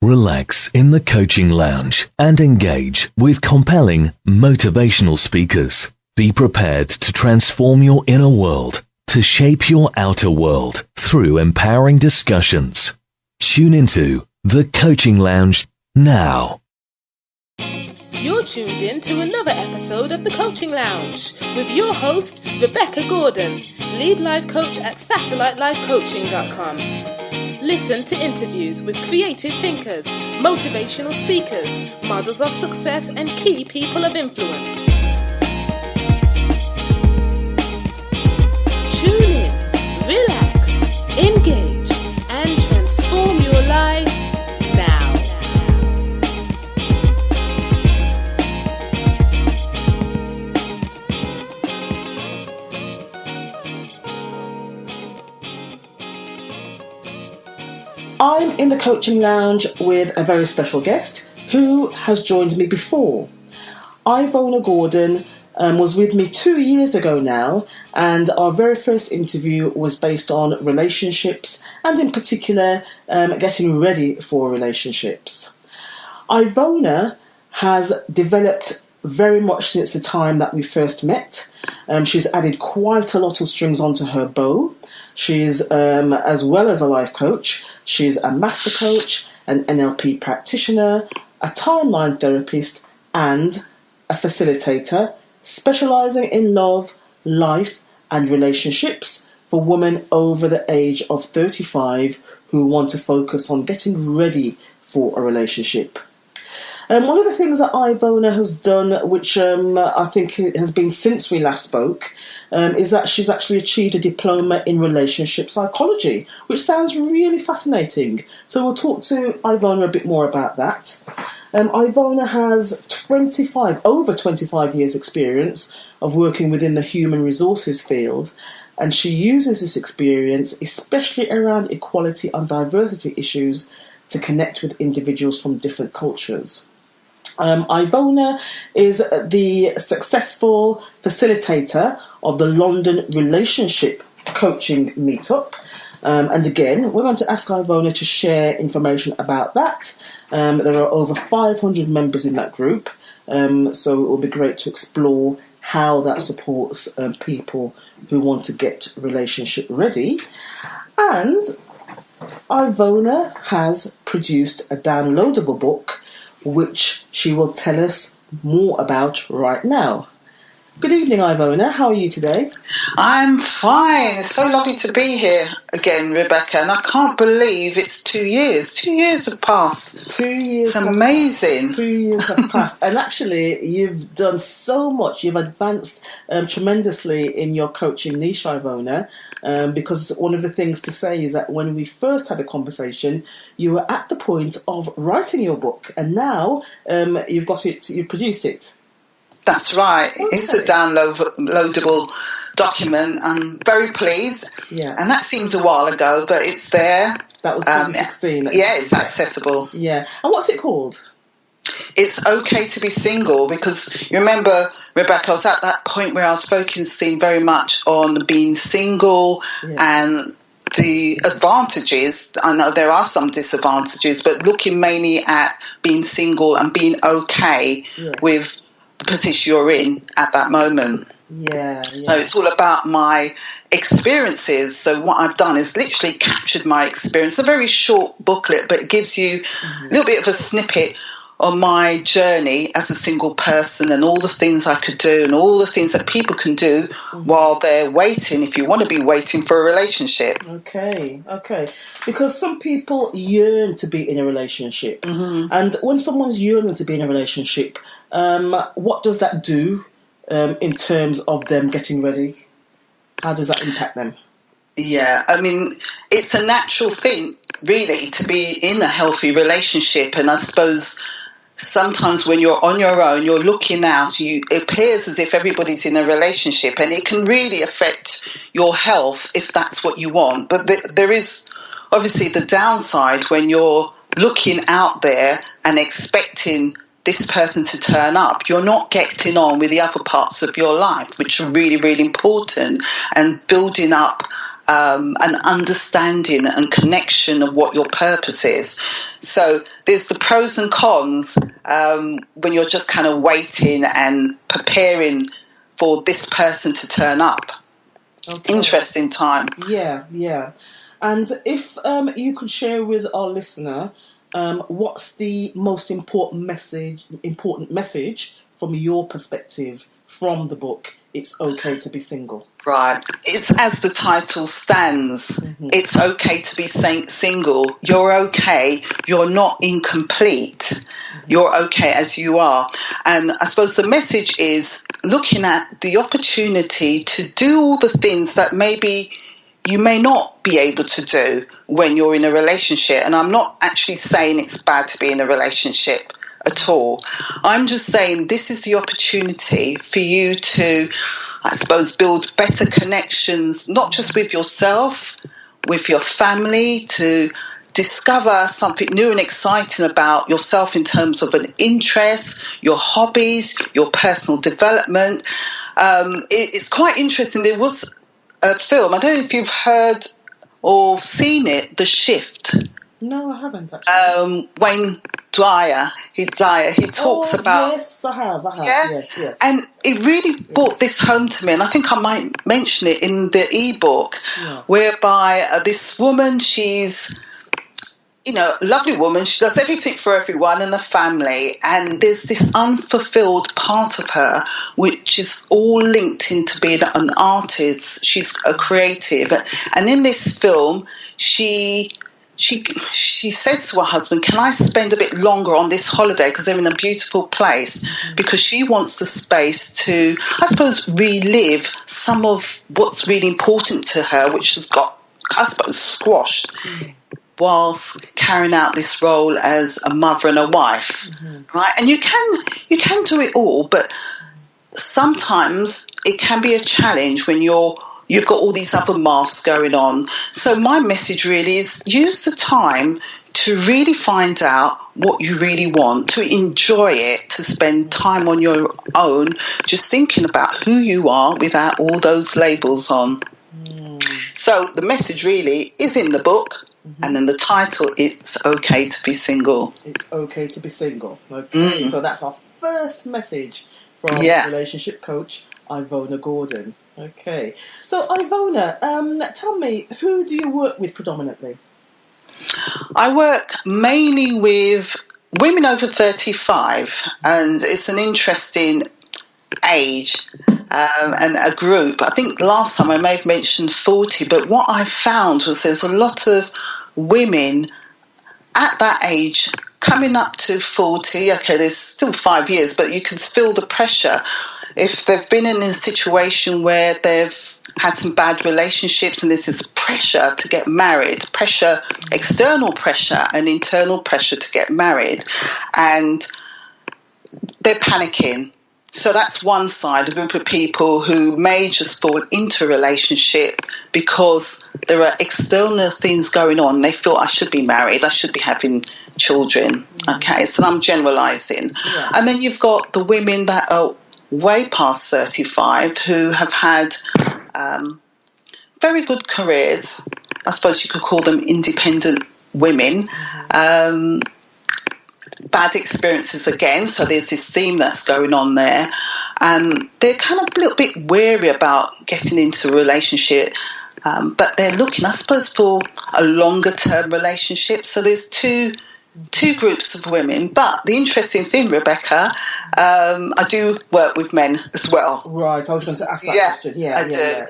Relax in the coaching lounge and engage with compelling, motivational speakers. Be prepared to transform your inner world to shape your outer world through empowering discussions. Tune into the Coaching Lounge now. You're tuned in to another episode of the Coaching Lounge with your host, Ivona Gordon, lead life coach at satellitelifecoaching.com. Listen to interviews with creative thinkers, motivational speakers, models of success, and key people of influence. Tune in, relax, engage, and transform your life now. I'm in the Coaching Lounge with a very special guest who has joined me before. Ivona Gordon was with me 2 years ago now, and our very first interview was based on relationships and in particular getting ready for relationships. Ivona has developed very much since the time that we first met. She's added quite a lot of strings onto her bow. She's, as well as a life coach, she's a master coach, an NLP practitioner, a timeline therapist, and a facilitator, specialising in love, life, and relationships for women over the age of 35 who want to focus on getting ready for a relationship. One of the things that Ivona has done, which I think has been since we last spoke, is that she's actually achieved a diploma in relationship psychology, which sounds really fascinating. So we'll talk to Ivona a bit more about that. Ivona has over 25 years experience of working within the human resources field, and she uses this experience, especially around equality and diversity issues, to connect with individuals from different cultures. Ivona is the successful facilitator of the London Relationship Coaching Meetup. And again, we're going to ask Ivona to share information about that. There are over 500 members in that group, so it will be great to explore how that supports people who want to get relationship ready. And Ivona has produced a downloadable book which she will tell us more about right now. Good evening, Ivona. How are you today? I'm fine. It's so lovely to be here again, Rebecca, and I can't believe it's 2 years. 2 years have passed. 2 years. It's amazing. 2 years have passed. And actually, you've done so much. You've advanced tremendously in your coaching niche, Ivona, because one of the things to say is that when we first had a conversation, you were at the point of writing your book, and now you've produced it. That's right. Okay. It's a downloadable document. I'm very pleased. Yeah. And that seems a while ago, but it's there. That was 2016. Yeah, it's accessible. Yeah. And what's it called? It's okay to be single, because you remember, Rebecca, I was at that point where I was focusing very much on being single and the advantages. I know there are some disadvantages, but looking mainly at being single and being okay with the position you're in at that moment. Yeah. So it's all about my experiences. So what I've done is literally captured my experience. It's a very short booklet, but it gives you a little bit of a snippet on my journey as a single person and all the things I could do and all the things that people can do while they're waiting, if you want to be waiting for a relationship. Okay. Because some people yearn to be in a relationship. And when someone's yearning to be in a relationship, what does that do in terms of them getting ready? How does that impact them? Yeah, I mean, it's a natural thing, really, to be in a healthy relationship. And I suppose sometimes when you're on your own, you're looking out, it appears as if everybody's in a relationship, and it can really affect your health if that's what you want. But there is obviously the downside when you're looking out there and expecting this person to turn up. You're not getting on with the other parts of your life, which are really, really important, and building up an understanding and connection of what your purpose is. So there's the pros and cons when you're just kind of waiting and preparing for this person to turn up. Okay. Interesting time. Yeah. And if you could share with our listener, what's the most important message from your perspective from the book, It's Okay to Be Single? Right. It's as the title stands. Mm-hmm. It's okay to be single. You're okay. You're not incomplete. Mm-hmm. You're okay as you are. And I suppose the message is looking at the opportunity to do all the things that maybe you may not be able to do when you're in a relationship. And I'm not actually saying it's bad to be in a relationship at all. I'm just saying this is the opportunity for you to, I suppose, build better connections, not just with yourself, with your family, to discover something new and exciting about yourself in terms of an interest, your hobbies, your personal development. It's quite interesting. There was a film, I don't know if you've heard or seen it, The Shift. No, I haven't actually. Wayne Dyer, he talks about... Yes, I have. Yeah? Yes. And it really brought this home to me, and I think I might mention it in the ebook, whereby this woman, she's, a lovely woman, she does everything for everyone and the family, and there's this unfulfilled part of her which is all linked into being an artist. She's a creative, and in this film, she says to her husband, can I spend a bit longer on this holiday because they're in a beautiful place? Mm-hmm. Because she wants the space to, I suppose, relive some of what's really important to her, which has got, I suppose, squashed whilst carrying out this role as a mother and a wife, right? And you can do it all, but sometimes it can be a challenge when you've got all these other masks going on. So my message really is use the time to really find out what you really want, to enjoy it, to spend time on your own, just thinking about who you are without all those labels on. So the message really is in the book, and then the title, It's Okay to Be Single. It's Okay to Be Single. Okay, so that's our first message from relationship coach Ivona Gordon. Okay, so Ivona, tell me, who do you work with predominantly? I work mainly with women over 35, and it's an interesting age and a group. I think last time I may have mentioned 40, but what I found was there's a lot of women at that age coming up to 40. Okay, there's still 5 years, but you can feel the pressure. If they've been in a situation where they've had some bad relationships and there's this pressure to get married, pressure, external pressure and internal pressure to get married, and they're panicking. So that's one side, a group of people who may just fall into a relationship because there are external things going on. They feel, I should be married, I should be having children. Okay, so I'm generalising. Yeah. And then you've got the women that are way past 35 who have had very good careers. I suppose you could call them independent women. Bad experiences again, so there's this theme that's going on there, and they're kind of a little bit wary about getting into a relationship, but they're looking, I suppose, for a longer term relationship. So there's two groups of women. But the interesting thing, Rebecca, I do work with men as well. Right, I was going to ask that question.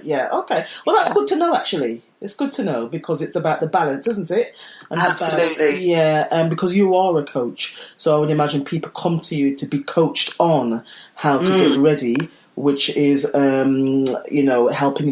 Yeah. Okay. Well, that's good to know, actually. It's good to know because it's about the balance, isn't it? And absolutely. Because you are a coach. So I would imagine people come to you to be coached on how to get ready, which is, helping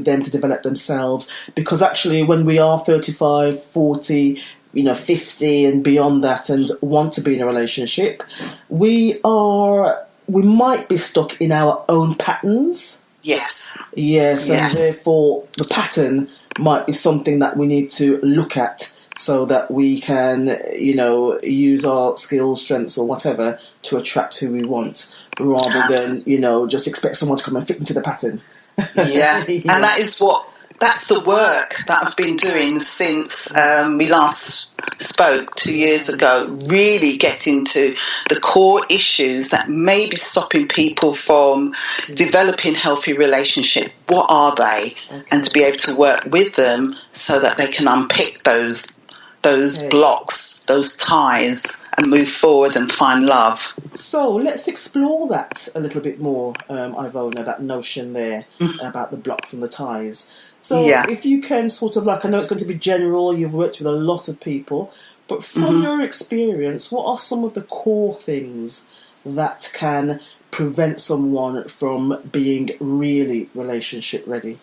them to develop themselves. Because actually when we are 35, 40, 50 and beyond that and want to be in a relationship, we might be stuck in our own patterns. Yes. Yes, and therefore the pattern might be something that we need to look at so that we can, use our skills, strengths or whatever to attract who we want rather than, just expect someone to come and fit into the pattern. Yeah, and that is what that's the work that I've been doing since we last spoke 2 years ago, really getting to the core issues that may be stopping people from developing healthy relationships. What are they? Okay. And to be able to work with them so that they can unpick those blocks, those ties, and move forward and find love. So let's explore that a little bit more, Ivona, that notion there about the blocks and the ties. So if you can sort of, like, I know it's going to be general, you've worked with a lot of people, but from your experience, what are some of the core things that can prevent someone from being really relationship ready?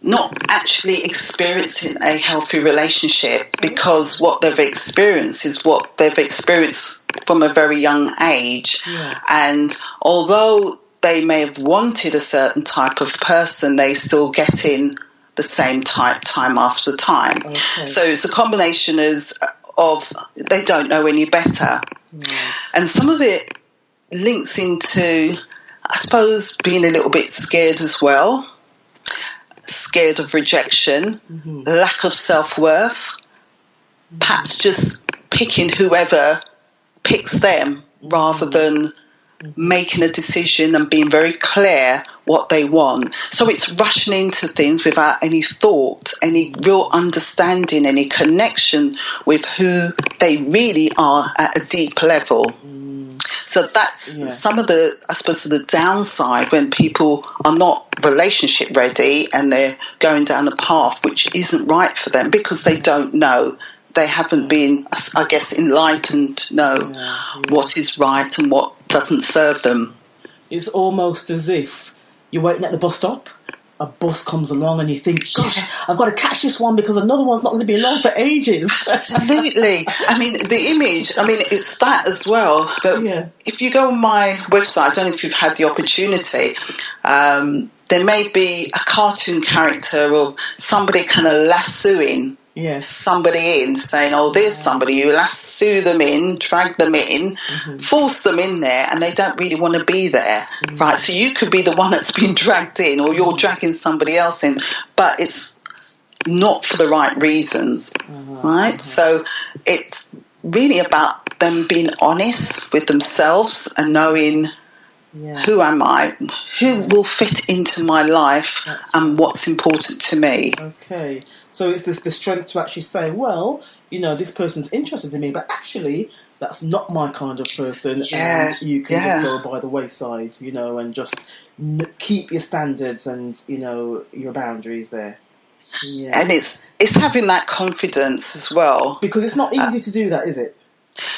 Not actually experiencing a healthy relationship, because what they've experienced is what they've experienced from a very young age. And although they may have wanted a certain type of person, they still get in the same type time after time. So it's a combination of they don't know any better. And some of it links into, I suppose, being a little bit scared as well. Scared of rejection, lack of self-worth, perhaps just picking whoever picks them rather than making a decision and being very clear what they want. So it's rushing into things without any thought, any real understanding, any connection with who they really are at a deep level. So that's some of the, I suppose, the downside when people are not relationship ready and they're going down a path which isn't right for them because they don't know. They haven't been, I guess, enlightened to know what is right and what doesn't serve them. It's almost as if you're waiting at the bus stop, a bus comes along and you think, gosh, I've got to catch this one because another one's not going to be along for ages. Absolutely. I mean, the image, it's that as well. But if you go on my website, I don't know if you've had the opportunity, there may be a cartoon character or somebody kind of lassoing somebody in, saying, oh, there's somebody. You lasso them in, drag them in, force them in there, and they don't really want to be there, right? So you could be the one that's been dragged in, or you're dragging somebody else in, but it's not for the right reasons, right? So it's really about them being honest with themselves and knowing who am I, who will fit into my life, and what's important to me. Okay. So it's the strength to actually say, well, this person's interested in me, but actually that's not my kind of person. And you can just go by the wayside, and just keep your standards and, your boundaries there. Yeah. And it's having that confidence as well. Because it's not easy to do that, is it?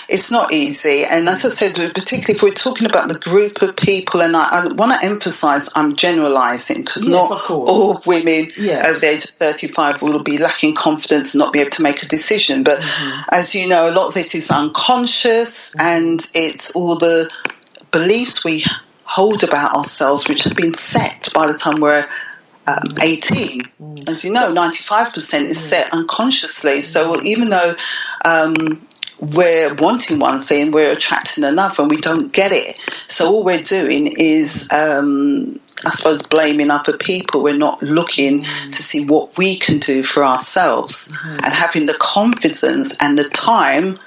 It's not easy, and as I said, particularly if we're talking about the group of people, and I want to emphasise I'm generalising, because not all women over the age of 35 will be lacking confidence and not be able to make a decision. But as you know, a lot of this is unconscious, and it's all the beliefs we hold about ourselves which have been set by the time we're 18. As you know, 95% is set unconsciously. So even though we're wanting one thing, we're attracting another, and we don't get it. So all we're doing is, I suppose, blaming other people. We're not looking to see what we can do for ourselves, and having the confidence and the time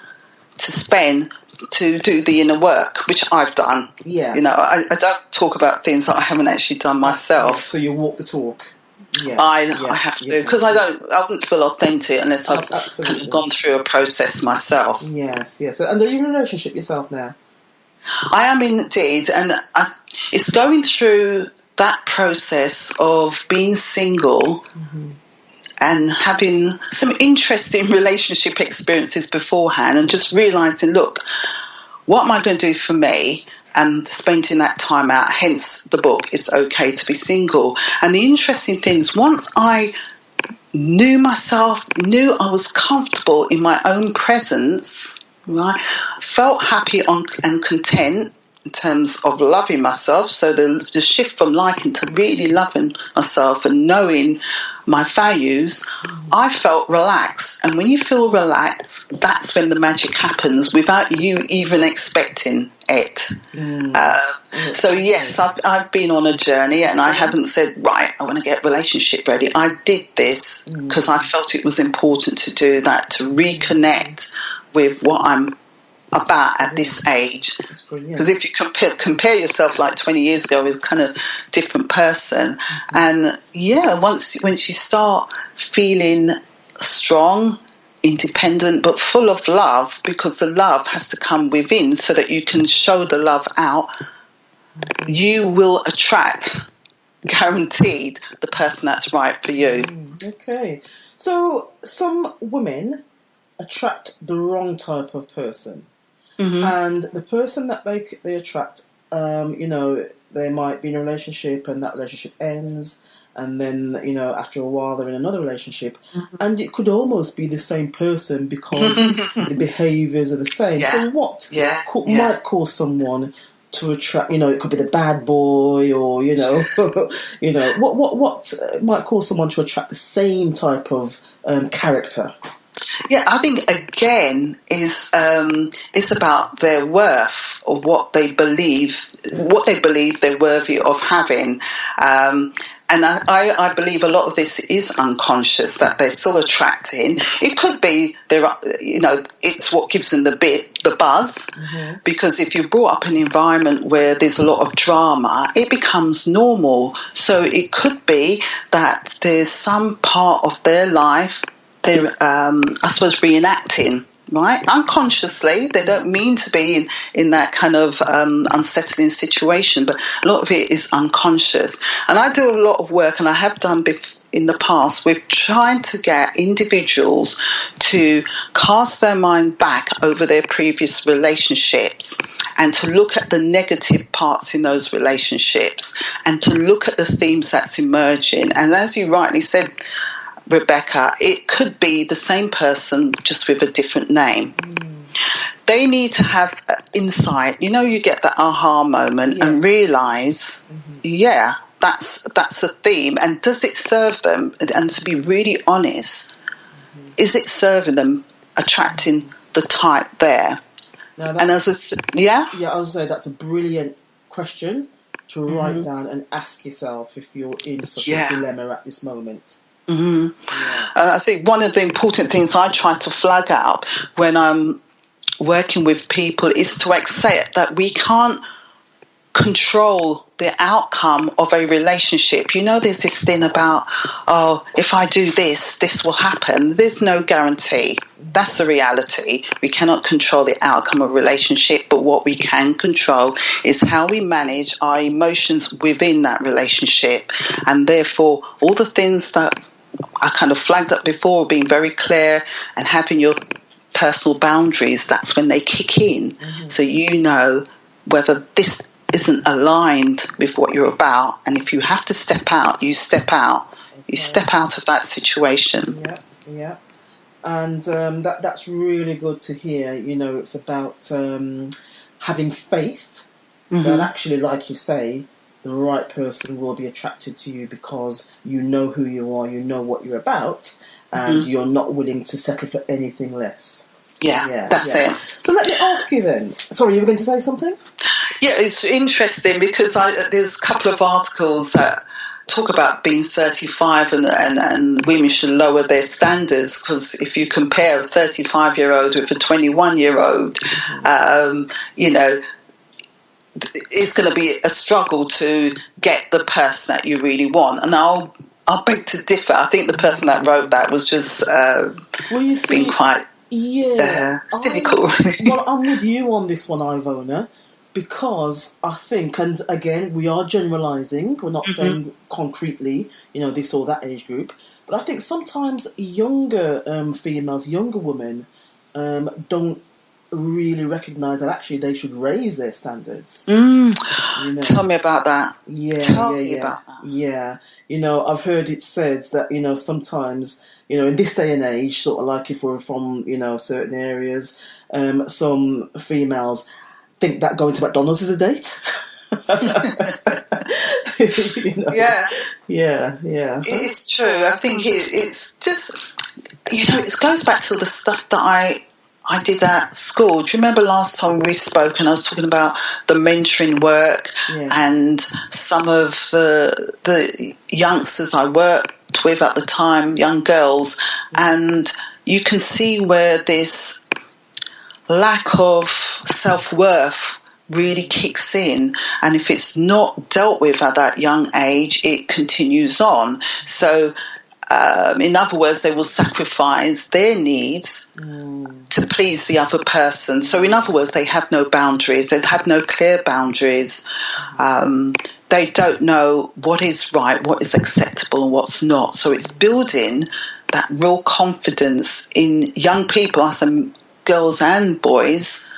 to spend to do the inner work, which I've done. I don't talk about things that I haven't actually done myself. So you walk the talk. I have to, because I wouldn't feel authentic unless I've kind of gone through a process myself. Yes. And are you in a relationship yourself now? I am indeed, and it's going through that process of being single and having some interesting relationship experiences beforehand, and just realising, look, what am I going to do for me? And spending that time out, hence the book, It's Okay to Be Single. And the interesting thing is, once I knew myself, knew I was comfortable in my own presence, right, felt happy and content, in terms of loving myself. So the shift from liking to really loving myself and knowing my values, I felt relaxed. And when you feel relaxed, that's when the magic happens without you even expecting it. So yes, I've been on a journey, and I haven't said, right, I want to get relationship ready. I did this because I felt it was important to do that, to reconnect with what I'm about at this age. Because if you compare yourself like 20 years ago, it's kind of different person. And once you start feeling strong, independent, but full of love, because the love has to come within so that you can show the love out, you will attract, guaranteed, the person that's right for you. Okay. So some women attract the wrong type of person. And the person that they attract, they might be in a relationship and that relationship ends, and then, after a while they're in another relationship, and it could almost be the same person because the behaviours are the same. So what might cause someone to attract, it could be the bad boy, or, what might cause someone to attract the same type of character? Yeah, I think again it's about their worth, or what they believe they're worthy of having. And I believe a lot of this is unconscious, that they're still attracting. It could be it's what gives them the buzz, because if you're brought up in an environment where there's a lot of drama, it becomes normal. So it could be that there's some part of their life they're, I suppose, reenacting, right? Unconsciously, they don't mean to be in that kind of unsettling situation, but a lot of it is unconscious. And I do a lot of work, and I have done in the past, with trying to get individuals to cast their mind back over their previous relationships, and to look at the negative parts in those relationships, and to look at the themes that's emerging. And as you rightly said, Rebecca, it could be the same person just with a different name. They need to have insight. You get that aha moment and realise, that's a theme. And does it serve them? And to be really honest, is it serving them, attracting the type there? Now and as I was say that's a brilliant question to write down and ask yourself if you're in such a dilemma at this moment. I think one of the important things I try to flag out when I'm working with people is to accept that we can't control the outcome of a relationship. There's this thing about, if I do this, this will happen. There's no guarantee. That's the reality. We cannot control the outcome of a relationship, but what we can control is how we manage our emotions within that relationship. And therefore, all the things that I kind of flagged up before, being very clear and having your personal boundaries, that's when they kick in. So whether this isn't aligned with what you're about, and if you have to step out, you step out. You step out of that situation. And that's really good to hear. It's about having faith that actually, like you say, the right person will be attracted to you because you know who you are, you know what you're about, and you're not willing to settle for anything less. That's it. So let me ask you then. Sorry, you were going to say something? Yeah, it's interesting because there's a couple of articles that talk about being 35 and women should lower their standards, because if you compare a 35-year-old with a 21-year-old, it's going to be a struggle to get the person that you really want. And I'll beg to differ. I think the person that wrote that was just being quite cynical. Well, I'm with you on this one, Ivona, because I think, and again, we are generalising, we're not saying concretely, this or that age group, but I think sometimes younger females, younger women, don't really recognise that actually they should raise their standards. Tell me about that. Tell me about that. Yeah. I've heard it said that, sometimes, in this day and age, sort of like if we're from, certain areas, some females think that going to McDonald's is a date. You know? Yeah. It's true. I think it's just, it goes back to the stuff that I did at school. Do you remember last time we spoke and I was talking about the mentoring work and some of the youngsters I worked with at the time, young girls, and you can see where this lack of self-worth really kicks in, and if it's not dealt with at that young age, it continues on. So in other words, they will sacrifice their needs to please the other person. So in other words, they have no boundaries. They have no clear boundaries. They don't know what is right, what is acceptable and what's not. So it's building that real confidence in young people, as girls and boys,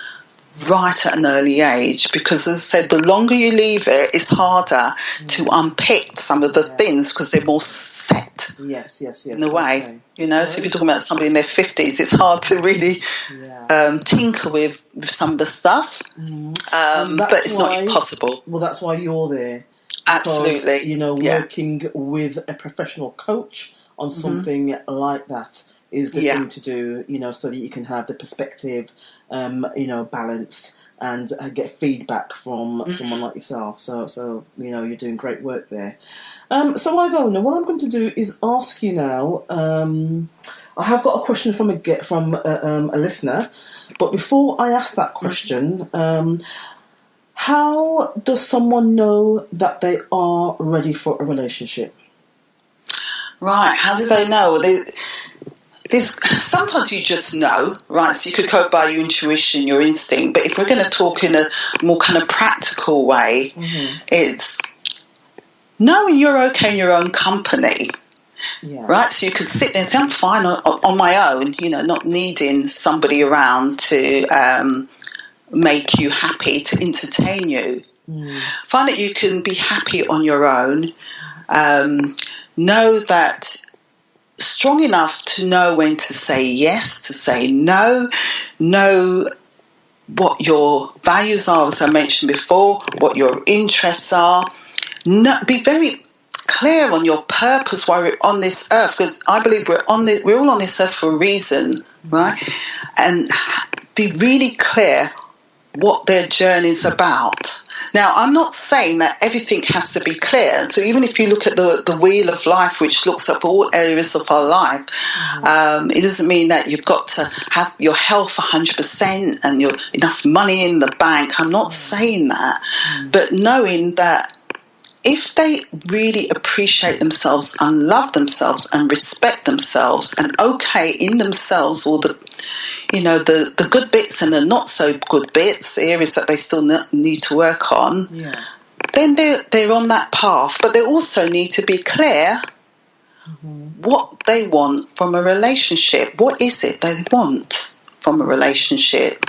right at an early age, because as I said, the longer you leave it, it's harder to unpick some of the things because they're more set in a way. Okay. So if you're talking about somebody in their 50s, it's hard to really tinker with some of the stuff, but it's not impossible. Well, that's why you're there. Absolutely. Because, working with a professional coach on something like that is the thing to do, so that you can have the perspective balanced and get feedback from someone like yourself. So you're doing great work there. So Ivona, what I'm going to do is ask you now. I have got a question from a listener, but before I ask that question, how does someone know that they are ready for a relationship? Right. How do they know? Sometimes you just know, right? So you could go by your intuition, your instinct. But if we're going to talk in a more kind of practical way, it's knowing you're okay in your own company, right? So you can sit there and say, I'm fine on my own, not needing somebody around to make you happy, to entertain you. Find that you can be happy on your own. Know that strong enough to know when to say yes, to say no, know what your values are, as I mentioned before, what your interests are. Be very clear on your purpose while we're on this earth, because I believe we're all on this earth for a reason, right? And be really clear what their journey is about. Now, I'm not saying that everything has to be clear. So even if you look at the wheel of life, which looks at all areas of our life, it doesn't mean that you've got to have your health 100% and enough money in the bank. I'm not saying that. But knowing that if they really appreciate themselves and love themselves and respect themselves and okay in themselves, all the the good bits and the not so good bits, areas that they still need to work on, then they're on that path. But they also need to be clear what they want from a relationship. What is it they want from a relationship?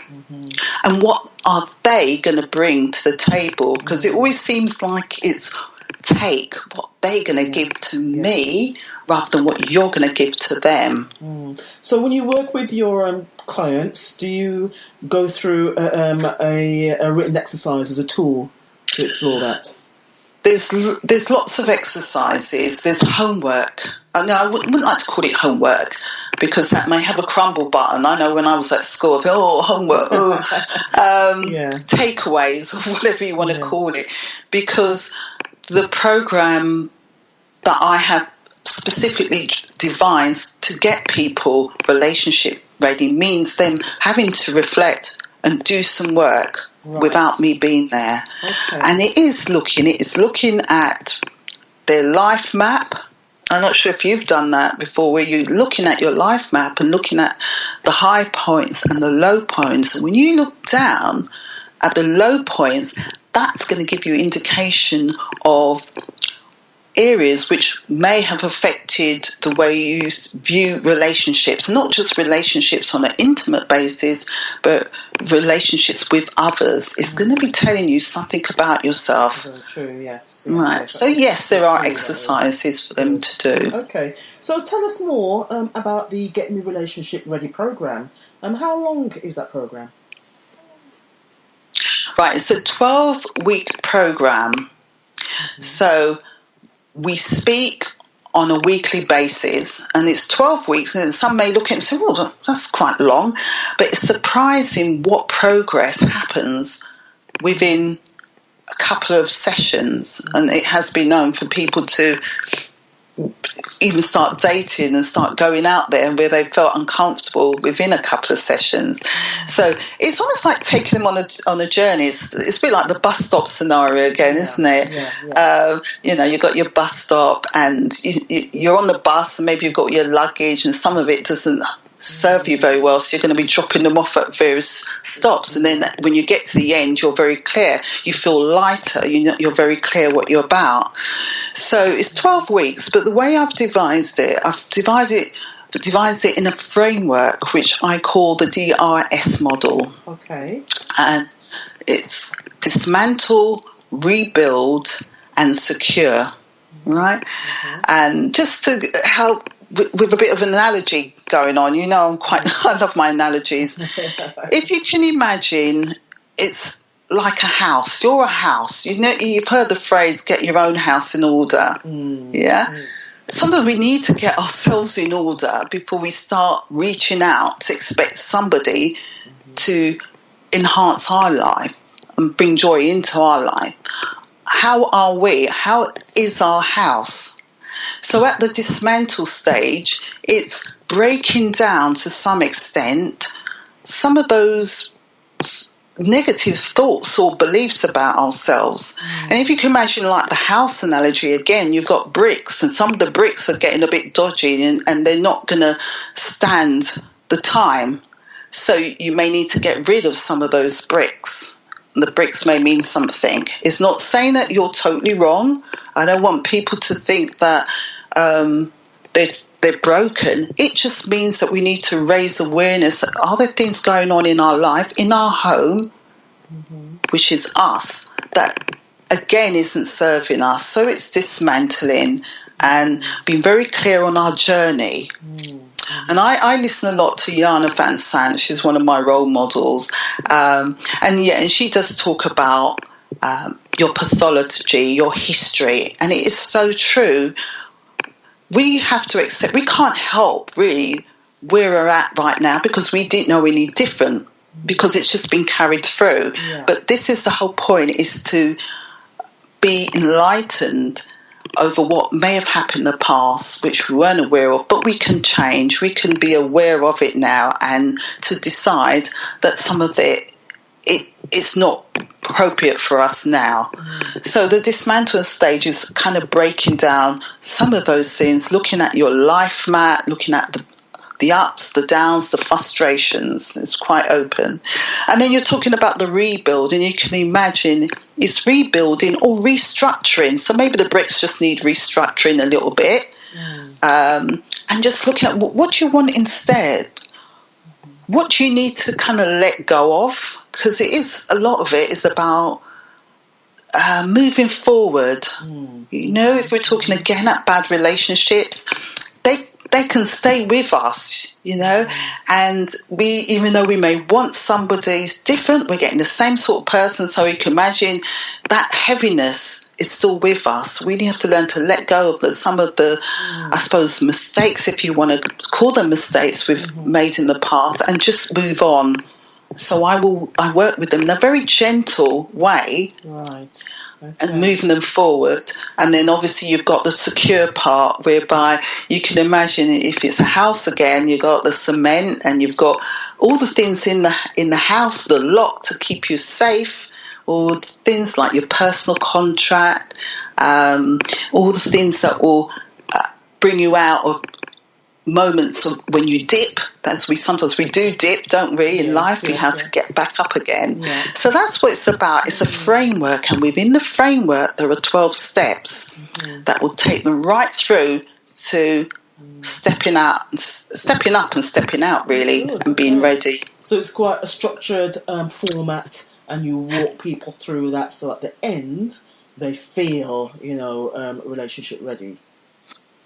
And what are they going to bring to the table? Because it always seems like it's take what they're going to give to me rather than what you're going to give to them. So when you work with your clients, do you go through a written exercise as a tool to explore that? There's lots of exercises. There's homework. No, I wouldn't like to call it homework because that may have a crumble button. I know when I was at school, I thought, homework, takeaways, or whatever you want to call it, because the program that I have specifically devised to get people relationship ready means them having to reflect and do some work without me being there. And it is looking at their life map. I'm not sure if you've done that before, where you're looking at your life map and looking at the high points and the low points. And when you look down at the low points, that's going to give you an indication of areas which may have affected the way you view relationships, not just relationships on an intimate basis, but relationships with others. It's going to be telling you something about yourself. Very true, yes. Right. So yes, there are exercises for them to do. Okay. So tell us more about the Get Me Relationship Ready program. How long is that program? Right, it's a 12-week program. So we speak on a weekly basis, and it's 12 weeks, and some may look at it and say, well, that's quite long, but it's surprising what progress happens within a couple of sessions. And it has been known for people to even start dating and start going out there where they felt uncomfortable within a couple of sessions. So it's almost like taking them on a journey. It's a bit like the bus stop scenario again, isn't it? You've got your bus stop, and you're on the bus, and maybe you've got your luggage, and some of it doesn't serve you very well, so you're going to be dropping them off at various stops, and then when you get to the end, you're very clear. You feel lighter. You're very clear what you're about. So it's 12 weeks, but the way I've devised it in a framework which I call the DRS model. Okay. And it's dismantle, rebuild, and secure, right? And just to help with a bit of an analogy going on, I love my analogies. If you can imagine, it's like a house. You're a house. You've heard the phrase, get your own house in order. Yeah? Sometimes we need to get ourselves in order before we start reaching out to expect somebody to enhance our life and bring joy into our life. How are we? How is our house? So at the dismantle stage, it's breaking down to some extent some of those negative thoughts or beliefs about ourselves. And if you can imagine, like the house analogy again, you've got bricks, and some of the bricks are getting a bit dodgy, and they're not going to stand the time. So you may need to get rid of some of those bricks. The bricks may mean something. It's not saying that you're totally wrong. I don't want people to think that they're broken. It just means that we need to raise awareness. Are there things going on in our life, in our home, which is us, that again isn't serving us? So it's dismantling and being very clear on our journey. And I listen a lot to Jana Van Sant. She's one of my role models. And she does talk about your pathology, your history. And it is so true. We have to accept, we can't help really where we're at right now because we didn't know any different, because it's just been carried through. But this is the whole point, is to be enlightened over what may have happened in the past, which we weren't aware of, but we can change. We can be aware of it now, and to decide that some of it's not appropriate for us now. So the dismantle stage is kind of breaking down some of those things, looking at your life map, looking at the ups, the downs, the frustrations. It's quite open. And then you're talking about the rebuild, and you can imagine it's rebuilding or restructuring. So maybe the bricks just need restructuring a little bit. And just looking at what you want instead. What do you need to kind of let go of? Because a lot of it is about moving forward. If we're talking again at bad relationships, they can stay with us, and we, even though we may want somebody different, we're getting the same sort of person. So you can imagine that heaviness is still with us. We have to learn to let go of some of the, I suppose, mistakes, if you want to call them mistakes, we've made in the past, and just move on. So I work with them in a very gentle way. Right. Okay. And moving them forward. And then obviously you've got the secure part, whereby you can imagine, if it's a house again, you've got the cement, and you've got all the things in the house, the lock to keep you safe, all things like your personal contract, all the things that will bring you out of moments of when you dip. Sometimes we do dip, don't we, in life. We have to get back up again. So that's what it's about. It's a framework, and within the framework there are 12 steps that will take them right through to stepping up and stepping out, really, and being ready. So it's quite a structured format, and you walk people through that, so at the end they feel relationship ready.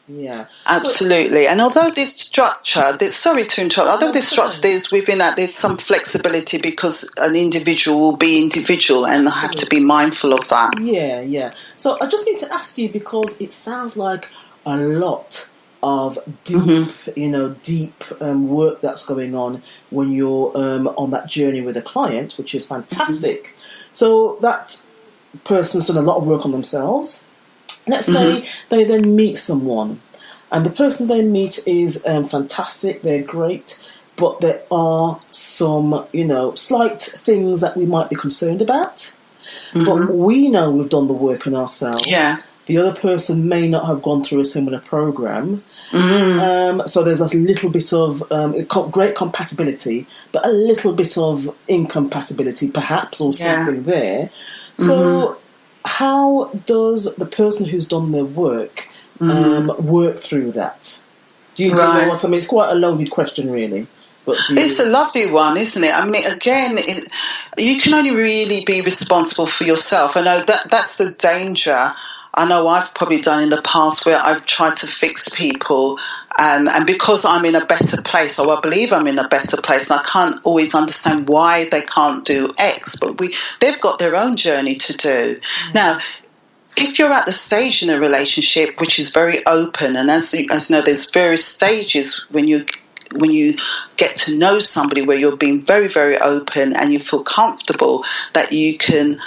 Yeah. Absolutely. And although this structure, sorry to interrupt, although this structure, within that, there's some flexibility because an individual will be individual, and I have to be mindful of that. Yeah. So I just need to ask you, because it sounds like a lot of deep, deep work that's going on when you're on that journey with a client, which is fantastic. So that person's done a lot of work on themselves. Let's say they then meet someone, and the person they meet is fantastic, they're great, but there are some, slight things that we might be concerned about. But we know we've done the work on ourselves. Yeah. The other person may not have gone through a similar program. So there's a little bit of great compatibility, but a little bit of incompatibility, perhaps, or something there. So how does the person who's done their work work through that? Do you know what I mean? It's quite a loaded question, really. But it's a lovely one, isn't it? I mean, again, you can only really be responsible for yourself. I know that's the danger. I know I've probably done in the past where I've tried to fix people, and because I'm in a better place, or I believe I'm in a better place, and I can't always understand why they can't do X, but they've got their own journey to do. Now, if you're at the stage in a relationship which is very open, and as you know, there's various stages when you get to know somebody where you're being very, very open and you feel comfortable that you can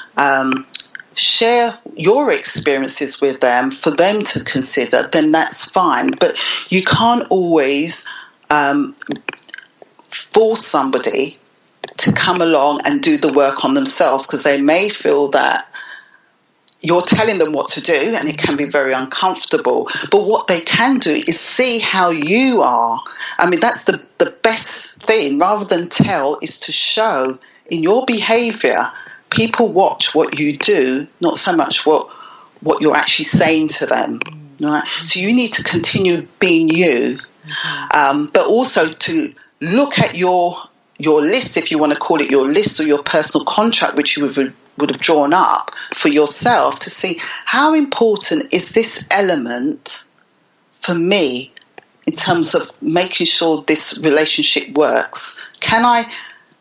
share your experiences with them for them to consider, then that's fine. But you can't always force somebody to come along and do the work on themselves, because they may feel that you're telling them what to do, and it can be very uncomfortable. But what they can do is see how you are. I mean, that's the best thing, rather than tell, is to show in your behaviour. People watch what you do, not so much what you're actually saying to them. Right? So you need to continue being you, but also to look at your list, if you want to call it your list, or your personal contract, which you would have drawn up for yourself, to see how important is this element for me in terms of making sure this relationship works. Can I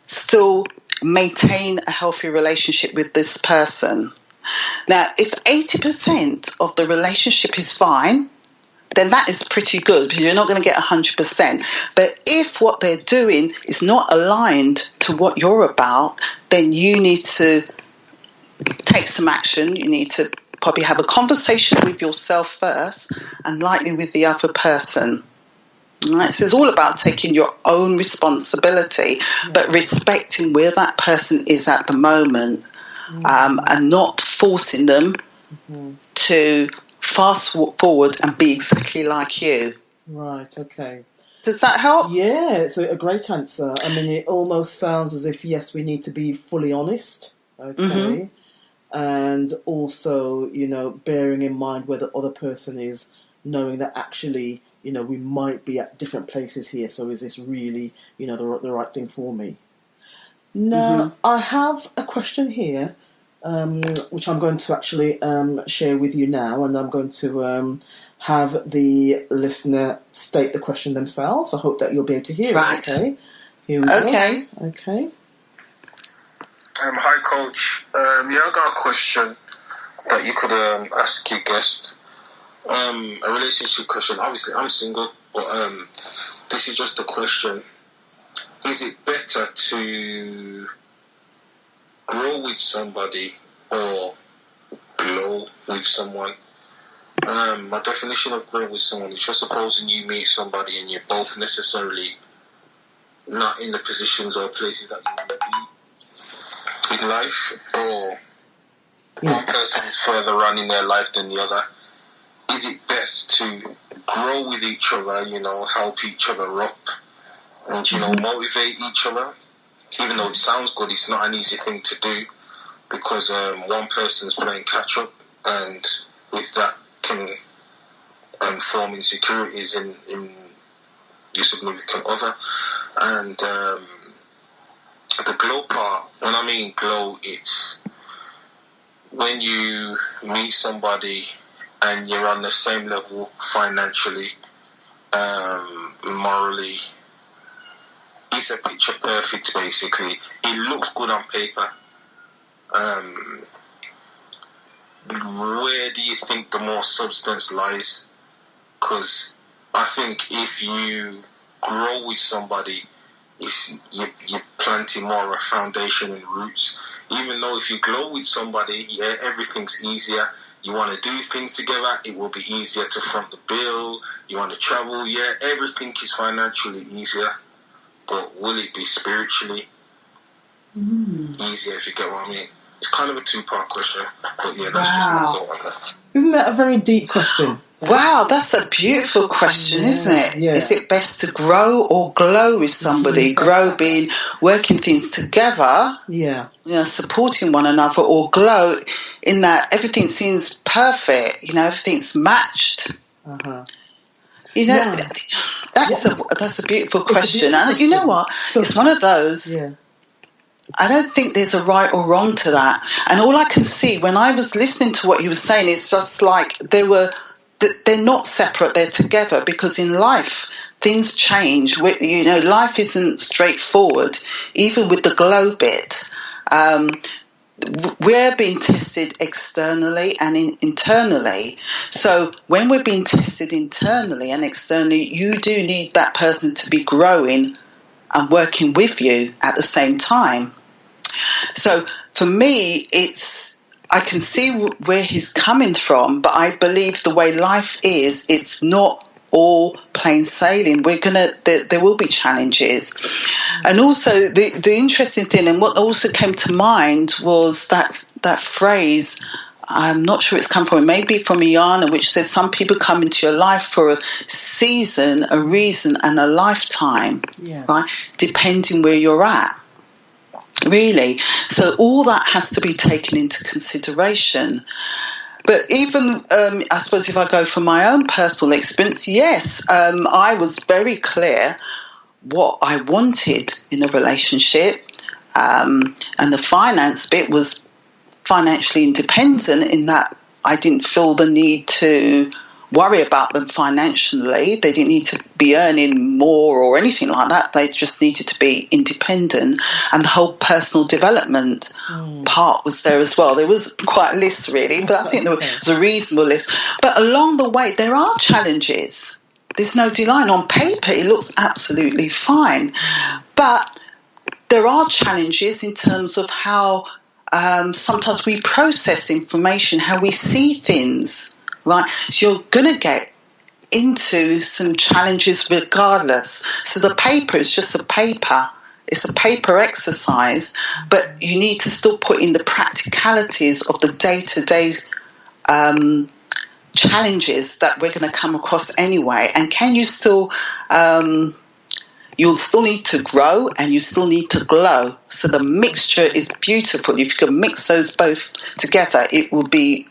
still maintain a healthy relationship with this person? Now, if 80% of the relationship is fine, then that is pretty good, because you're not going to get 100%. But if what they're doing is not aligned to what you're about, then you need to take some action. You need to probably have a conversation with yourself first, and likely with the other person. Right? So it's all about taking your own responsibility, but respecting where that person is at the moment, and not forcing them to fast forward and be exactly like you. Right, okay. Does that help? Yeah, it's a great answer. I mean, it almost sounds as if, yes, we need to be fully honest, okay? And also, bearing in mind where the other person is, knowing that actually, we might be at different places here, so is this really, the right thing for me? Now, I have a question here, which I'm going to actually share with you now, and I'm going to have the listener state the question themselves. I hope that you'll be able to hear it, okay? Here we go. Okay. Hi, Coach. I got a question that you could ask your guest. A relationship question. Obviously, I'm single, but this is just a question. Is it better to grow with somebody or glow with someone? My definition of grow with someone is just supposing you meet somebody and you're both necessarily not in the positions or places that you want to be in life, or one person is further on in their life than the other. Is it best to grow with each other, help each other up, and, motivate each other? Even though it sounds good, it's not an easy thing to do, because one person's playing catch up, and with that can form insecurities in your significant other. And the glow part, when I mean glow, it's when you meet somebody and you're on the same level financially, morally. It's a picture perfect, basically. It looks good on paper. Where do you think the more substance lies? Because I think if you grow with somebody, you're planting more of a foundation and roots. Even though if you grow with somebody, yeah, everything's easier. You want to do things together, it will be easier to front the bill. You want to travel, yeah, everything is financially easier. But will it be spiritually easier, if you get what I mean? It's kind of a two-part question. But yeah, that's just my thought on that. Isn't that a very deep question? Wow, that's a beautiful question, isn't it? Yeah. Is it best to grow or glow with somebody? Grow being working things together, supporting one another, or glow in that everything seems perfect, everything's matched. That's a beautiful question. And you know what? It's one of those. Yeah. I don't think there's a right or wrong to that. And all I can see when I was listening to what you were saying, it's just like they're not separate, they're together, because in life things change. Life isn't straightforward. Even with the glow bit, we're being tested externally and internally. So when we're being tested internally and externally, you do need that person to be growing and working with you at the same time. So for me, I can see where he's coming from, but I believe the way life is, it's not all plain sailing. There will be challenges. And also the interesting thing, and what also came to mind, was that phrase, I'm not sure it's come from, maybe from Ivona, which says some people come into your life for a season, a reason, and a lifetime, right? Depending where you're at. Really. So all that has to be taken into consideration. But even, I suppose if I go from my own personal experience, yes, I was very clear what I wanted in a relationship. And the finance bit was financially independent in that I didn't feel the need to worry about them financially. They didn't need to be earning more or anything like that. They just needed to be independent. And the whole personal development part was there as well. There was quite a list, really, but I think there was a reasonable list. But along the way, there are challenges. There's no denying. On paper, it looks absolutely fine. But there are challenges in terms of how sometimes we process information, how we see things. Right, so you're going to get into some challenges regardless. So the paper is just a paper. It's a paper exercise, but you need to still put in the practicalities of the day-to-day challenges that we're going to come across anyway. And can you still, you'll still need to grow and you still need to glow. So the mixture is beautiful. If you can mix those both together, it will be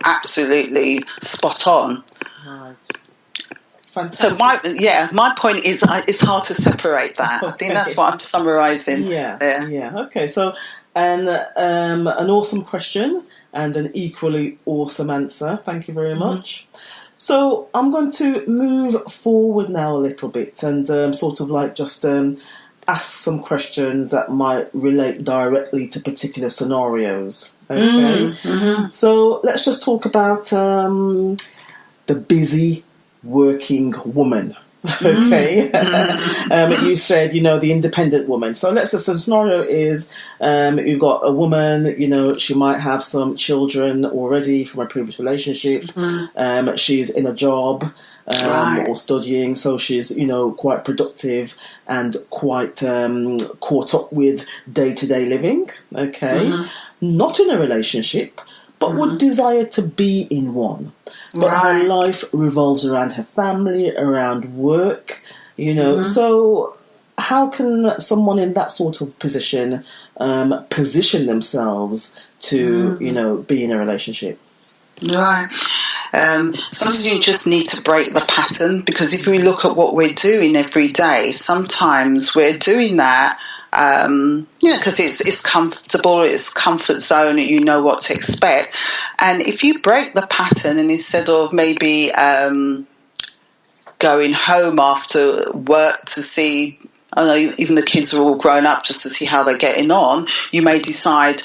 absolutely spot on. Right. Fantastic. So my point is it's hard to separate that. Okay. I think that's what I'm summarising. Yeah. Okay. So, and an awesome question and an equally awesome answer. Thank you very much. So I'm going to move forward now a little bit and sort of like just ask some questions that might relate directly to particular scenarios. Okay, so let's just talk about the busy working woman. Okay, you said, the independent woman. So let's just, the scenario is you've got a woman, she might have some children already from a previous relationship. She's in a job or studying, so she's, quite productive and quite caught up with day-to-day living. Okay. Not in a relationship, but would desire to be in one. But her life revolves around her family, around work, So how can someone in that sort of position position themselves to, be in a relationship? Right. Sometimes you just need to break the pattern, because if we look at what we're doing every day, sometimes we're doing that Because it's comfortable, it's comfort zone, you know what to expect. And if you break the pattern, and instead of maybe going home after work to see, I know even the kids are all grown up, just to see how they're getting on, you may decide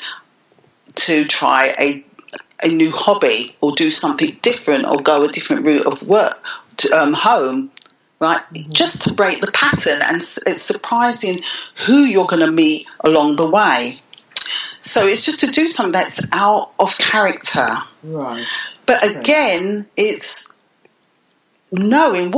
to try a new hobby or do something different or go a different route of work to home, right? Just to break the pattern. And it's surprising who you're going to meet along the way. So it's just to do something that's out of character. Right. But again, it's knowing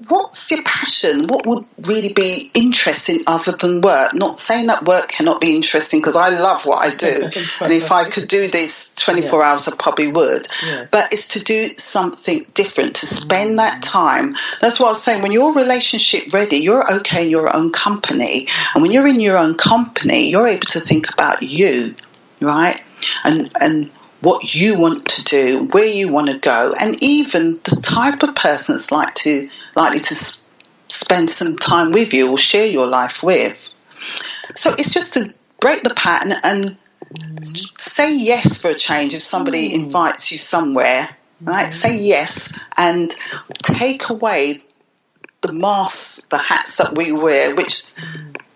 what's your passion, what would really be interesting other than work. Not saying that work cannot be interesting, because I love what I do. And if I could do this 24 hours, I probably would. Yes. But it's to do something different, to spend that time. That's what I was saying. When your relationship ready, you're okay in your own company. And when you're in your own company, you're able to think about you, right? And what you want to do, where you want to go, and even the type of person that's likely to spend some time with you or share your life with. So it's just to break the pattern and say yes for a change. If somebody invites you somewhere, right, say yes and take away the masks, the hats that we wear, which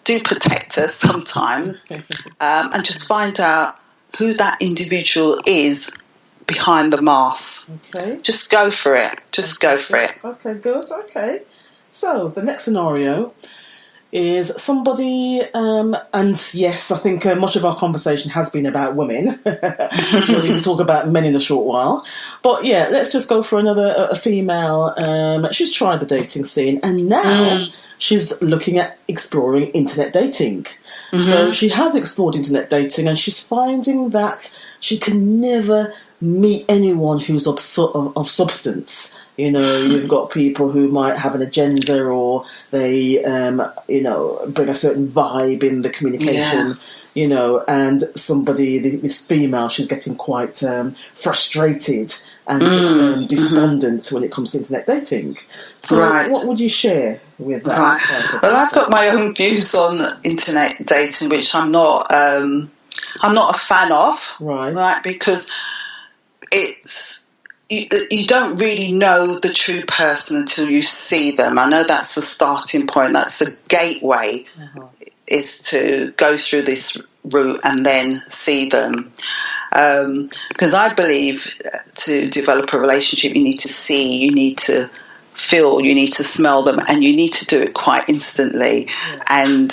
do protect us sometimes, and just find out who that individual is behind the mask. Okay. Just go for it. Just go for it. Okay, good. Okay. So the next scenario is somebody, and yes, I think much of our conversation has been about women. We'll even talk about men in a short while. But yeah, let's just go for a female. She's tried the dating scene, and now she's looking at exploring internet dating. So she has explored internet dating, and she's finding that she can never meet anyone who's of substance. You know, you've got people who might have an agenda, or they, bring a certain vibe in the communication. You know, and this female, she's getting quite frustrated and despondent when it comes to internet dating. So what would you share with that? Right. Well, I've got my own views on internet dating, which I'm not a fan of. Right, because it's you don't really know the true person until you see them. I know that's the starting point. That's the gateway, is to go through this route and then see them. Because I believe to develop a relationship, you need to see, you need to feel, you need to smell them, and you need to do it quite instantly. And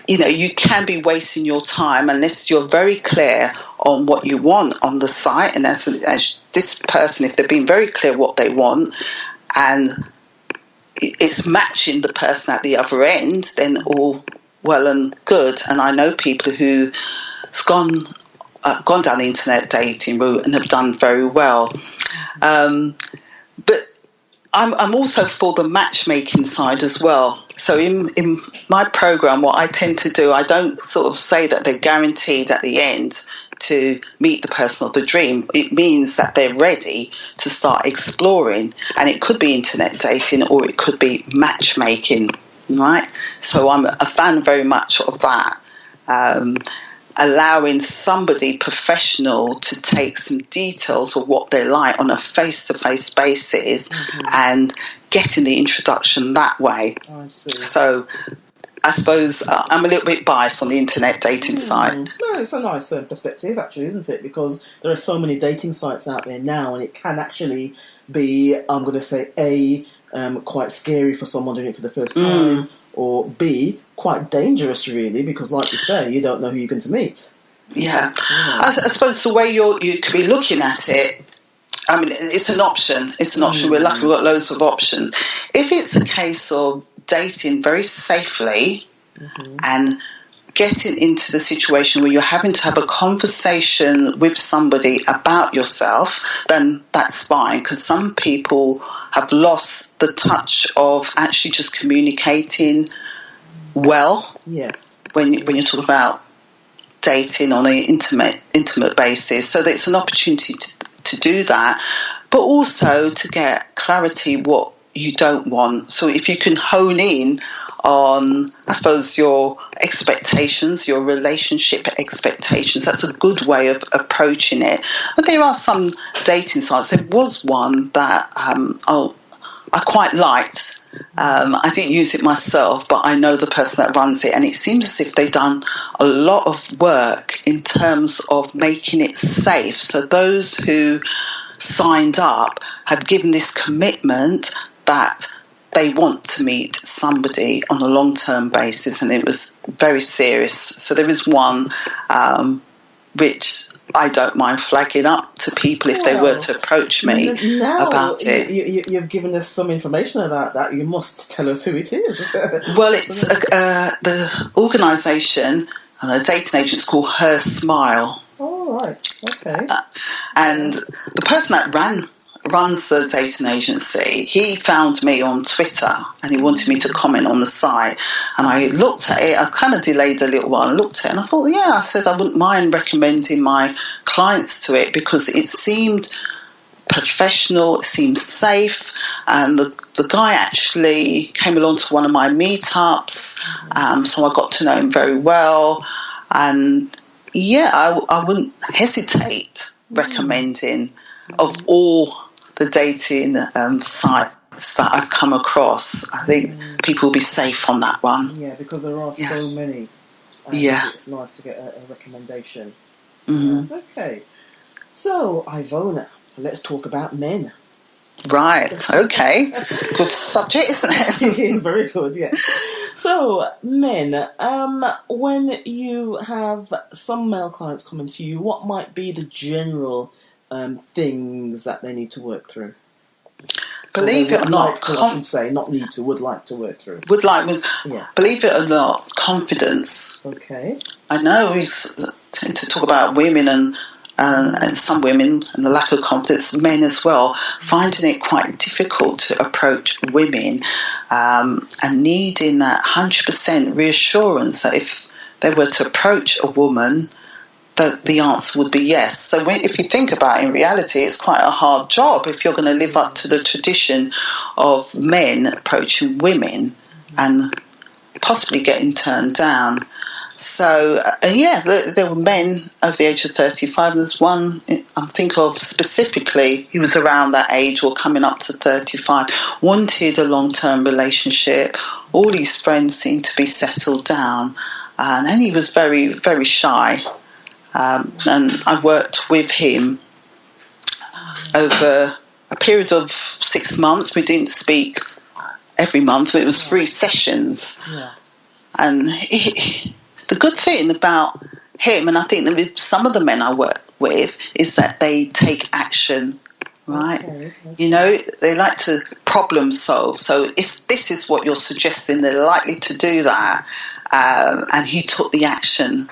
you can be wasting your time unless you're very clear on what you want on the site. And as this person, if they've been very clear what they want, and it's matching the person at the other end, then all well and good. And I know people who've gone down the internet dating route and have done very well. But I'm also for the matchmaking side as well. So in my program, what I tend to do, I don't sort of say that they're guaranteed at the end to meet the person of the dream. It means that they're ready to start exploring, and it could be internet dating or it could be matchmaking, right? So I'm a fan very much of that. Allowing somebody professional to take some details of what they like on a face-to-face basis and getting the introduction that way. I see. So I suppose I'm a little bit biased on the internet dating side. No, it's a nice perspective, actually, isn't it? Because there are so many dating sites out there now, and it can actually be, I'm going to say, quite scary for someone doing it for the first time, or B, quite dangerous, really, because, like you say, you don't know who you're going to meet. Yeah. I suppose the way you could be looking at it, I mean, it's an option. It's an option. We're lucky we've got loads of options. If it's a case of dating very safely and getting into the situation where you're having to have a conversation with somebody about yourself, then that's fine, because some people have lost the touch of actually just communicating well. Yes. When you're talking about dating on an intimate basis. So it's an opportunity to do that, but also to get clarity what you don't want. So if you can hone in on, I suppose, your expectations, your relationship expectations. That's a good way of approaching it. But there are some dating sites. There was one that I quite liked. I didn't use it myself, but I know the person that runs it, and it seems as if they've done a lot of work in terms of making it safe. So those who signed up had given this commitment that they want to meet somebody on a long-term basis, and it was very serious. So there is one which I don't mind flagging up to people if they were to approach me about it. You've given us some information about that. You must tell us who it is. Well, it's the organisation, the dating agent is called Her Smile. Oh, right. Okay. And the person that runs the dating agency, he found me on Twitter and he wanted me to comment on the site, and I looked at it. I kind of delayed a little while and looked at it, and I thought, I said I wouldn't mind recommending my clients to it because it seemed professional, it seemed safe, and the guy actually came along to one of my meetups, so I got to know him very well, and I wouldn't hesitate recommending of all the dating sites that I've come across. I think people will be safe on that one. Yeah, because there are so many. It's nice to get a recommendation. Mm-hmm. Okay. So, Ivona, let's talk about men. Right, okay. Good subject, isn't it? Very good, yes. So, men, when you have some male clients coming to you, what might be the general things that they need to work through? Believe it or not, would like to work through. Believe it or not, confidence. Okay. I know we tend to talk about women and some women and the lack of confidence, men as well, finding it quite difficult to approach women and needing that 100% reassurance that if they were to approach a woman, that the answer would be yes. So if you think about it, in reality, it's quite a hard job if you're going to live up to the tradition of men approaching women and possibly getting turned down. So, there were men over the age of 35. And there's one I'm thinking of specifically, he was around that age or coming up to 35, wanted a long-term relationship. All his friends seemed to be settled down. And he was very, very shy. And I worked with him over a period of 6 months. We didn't speak every month, but it was 3 sessions. Yeah. And the good thing about him, and I think that with some of the men I work with, is that they take action, right? Okay. They like to problem solve. So if this is what you're suggesting, they're likely to do that. And he took the action.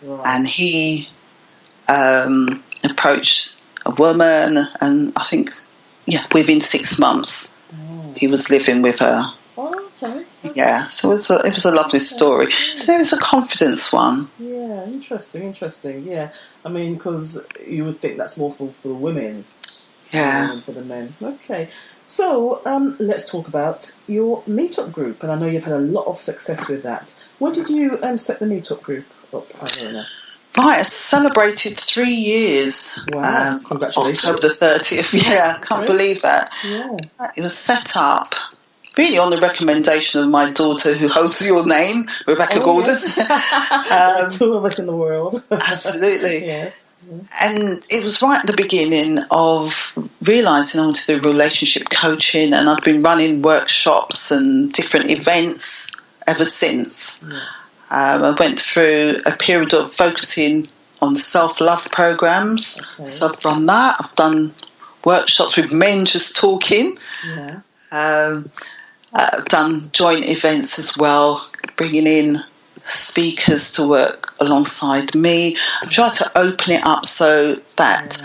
Right. And he approached a woman, and I think, within 6 months, he was living with her. Oh, okay. Yeah, so it was a lovely story. So there was a confidence one. Yeah, interesting. Yeah, I mean, because you would think that's more for the women, than for the men. Okay, so let's talk about your meetup group, and I know you've had a lot of success with that. When did you set the meetup group up, Ivona? Right, I celebrated 3 years. Wow, congratulations. October the 30th, I can't believe that. Yeah. It was set up really on the recommendation of my daughter, who holds your name, Rebecca Gordon. Yes. 2 of us in the world. Absolutely. Yes. And it was right at the beginning of realising I wanted to do relationship coaching, and I've been running workshops and different events ever since. Yes. I went through a period of focusing on self-love programs. Okay. So I've done that. I've done workshops with men just talking. Yeah. I've done joint events as well, bringing in speakers to work alongside me. I'm trying to open it up so that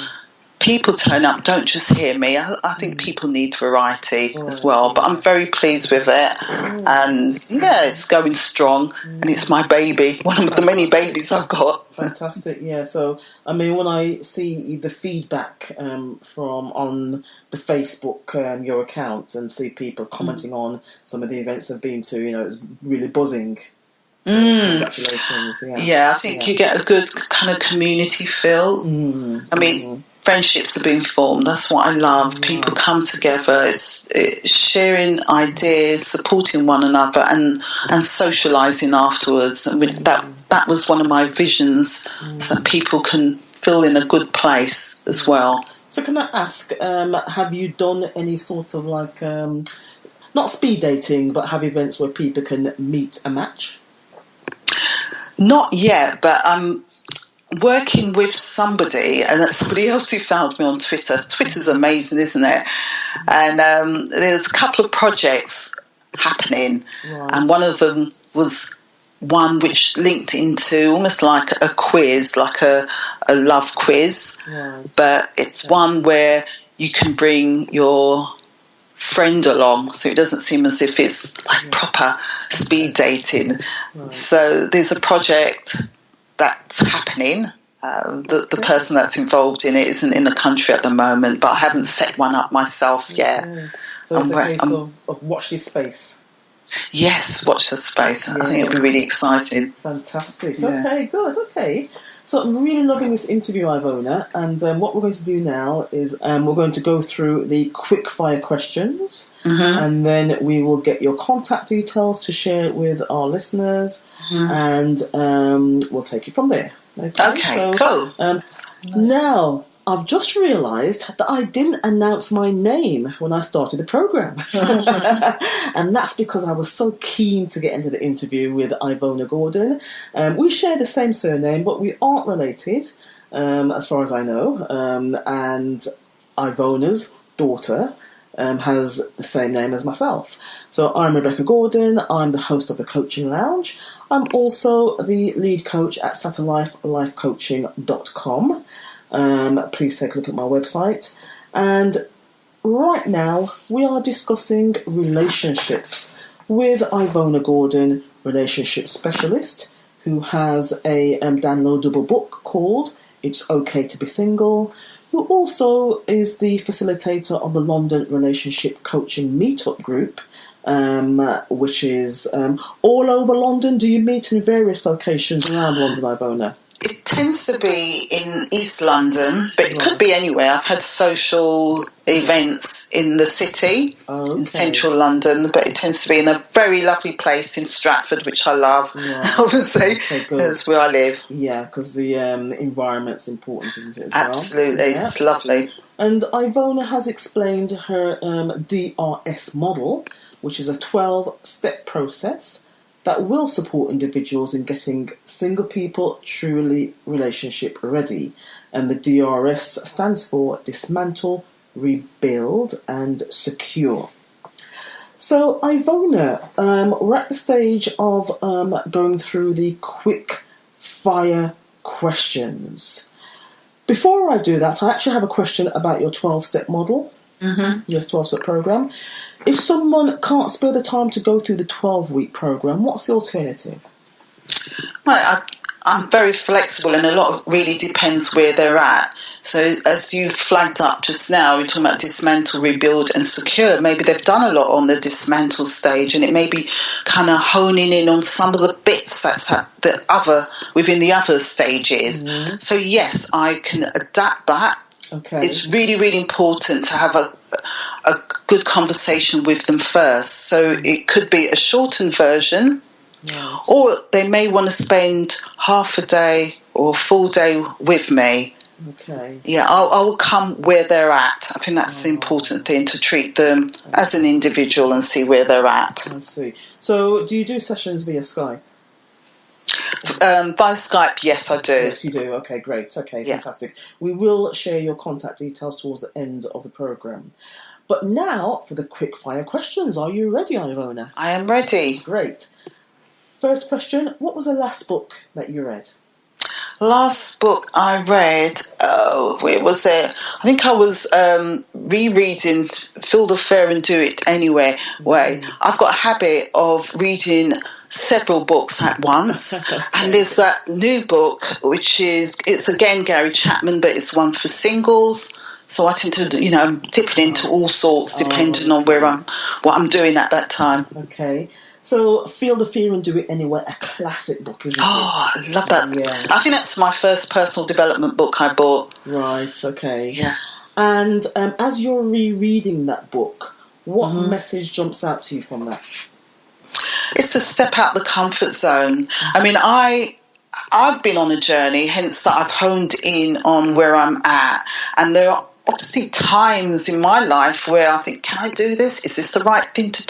people turn up, don't just hear me. I think people need variety as well, but I'm very pleased with it. And it's going strong, and it's my baby, one of the many babies I've got. Fantastic, yeah. So, I mean, when I see the feedback from on the Facebook, your account, and see people commenting on some of the events I've been to, it's really buzzing. So, congratulations. Yeah, I think you get a good kind of community feel. I mean, friendships are being formed. That's what I love. People come together. It's sharing ideas, supporting one another, and socialising afterwards. I mean, that was one of my visions, so that people can feel in a good place as well. So can I ask, have you done any sort of like, not speed dating, but have events where people can meet a match? Not yet, but I'm working with somebody, and that's somebody else who found me on Twitter. Twitter's amazing, isn't it? And there's a couple of projects happening, and one of them was one which linked into almost like a quiz, like a love quiz, but it's one where you can bring your friend along, so it doesn't seem as if it's like proper speed dating. So there's a project that's happening. The person that's involved in it isn't in the country at the moment, but I haven't set one up myself yet. So it's a case of watch this space. Yes, watch the space. I think it'll be really exciting. Fantastic. Okay, good. Okay. So I'm really loving this interview, Ivona, and what we're going to do now is we're going to go through the quick fire questions, and then we will get your contact details to share with our listeners, and we'll take it from there. Okay, cool. Now, I've just realised that I didn't announce my name when I started the programme. And that's because I was so keen to get into the interview with Ivona Gordon. We share the same surname, but we aren't related, as far as I know. And Ivona's daughter has the same name as myself. So I'm Rebecca Gordon. I'm the host of the Coaching Lounge. I'm also the lead coach at satellitelifecoaching.com. Please take a look at my website. And right now we are discussing relationships with Ivona Gordon, relationship specialist, who has a downloadable book called It's Okay to Be Single, who also is the facilitator of the London Relationship Coaching Meetup Group, which is all over London. Do you meet in various locations around London, Ivona? It tends to be in East London, but it could be anywhere. I've had social events in the city, in central London, but it tends to be in a very lovely place in Stratford, which I love, I would say. That's where I live. Yeah, because the environment's important, isn't it, as Absolutely, well? It's lovely. And Ivona has explained her DRS model, which is a 12-step process that will support individuals in getting single people truly relationship ready. And the DRS stands for Dismantle, Rebuild and Secure. So Ivona, we're at the stage of going through the quick fire questions. Before I do that, I actually have a question about your 12-step model, your 12-step program. If someone can't spare the time to go through the 12-week program, what's the alternative? Well, I'm very flexible, and a lot really depends where they're at. So as you flagged up just now, you're talking about dismantle, rebuild and secure. Maybe they've done a lot on the dismantle stage, and it may be kind of honing in on some of the bits that's at within the other stages. So yes, I can adapt that. Okay. It's really, really important to have a good conversation with them first. So it could be a shortened version, or they may want to spend half a day or a full day with me. Okay. Yeah, I'll come where they're at. I think that's the important thing, to treat them as an individual and see where they're at. I see. So do you do sessions via Skype? By Skype, yes, I do. Yes, you do. Okay, great. Okay, fantastic. We will share your contact details towards the end of the programme. But now for the quick fire questions. Are you ready, Ivona? I am ready. Great. First question, what was the last book that you read? Last book I read, where was it? I think I was rereading Fill the Fair and Do It Anyway. I've got a habit of reading several books at once. And there's that new book, which it's again Gary Chapman, but it's one for singles. So I tend to, dipping into all sorts depending on what I'm doing at that time. Okay. So Feel the Fear and Do It Anyway, a classic book, isn't it? Oh, I love that. Yeah. I think that's my first personal development book I bought. Right, okay. Yeah. And as you're rereading that book, what message jumps out to you from that? It's to step out the comfort zone. I mean, I've been on a journey, hence that I've honed in on where I'm at. And there are obviously times in my life where I think, can I do this? Is this the right thing to